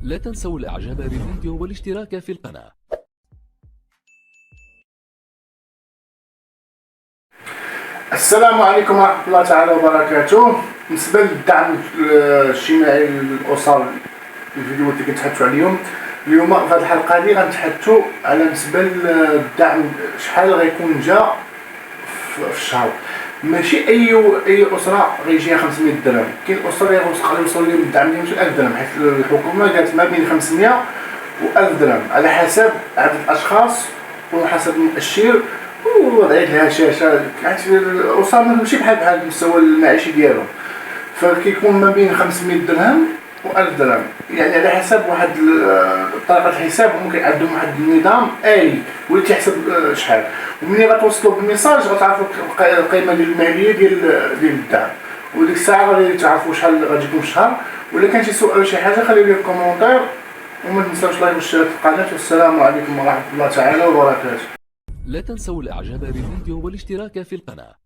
لا تنسوا الاعجاب بالفيديو والاشتراك في القناة. السلام عليكم ورحمة الله تعالى وبركاته. بالنسبة للدعم الاجتماعي للأسر، الفيديو اللي كنتحدثوا عليهم اليوم في هذه الحلقة هذه غنتحدثوا على بالنسبة للدعم شحال غيكون جا في الشهر. ماشي أي أسرة غيجيها 500 درهم، كاين أسر غيوصل لهم الدعم ديالهم 1000 درهم، حيت الحكومة قالت ما بين 500 و 1000 درهم على حسب عدد الأشخاص وحسب المؤشر ووضعية الهشاشة. حيت الأسر ماشي بحال المستوى المعيشي ديالهم، فكيكون ما بين 500 درهم و 1000 درهم، يعني على حسب واحد طريقة الحساب. ممكن عندهم واحد النظام آلي واللي تيحسب شحال، ومنين غتوصلوا بالميساج غتعرفوا القيمة المالية ديال الدعم، وديك الساعة غادي تعرفوا شحال غادي يكون في الشهر. ولا كان شي سؤال ولا شي حاجة خليو لي في الكومونتير، وما تنساوش لايك والاشتراك في القناة. والسلام عليكم ورحمة الله تعالى وبركاته. لا تنسوا الاعجاب بالفيديو والاشتراك في القناة.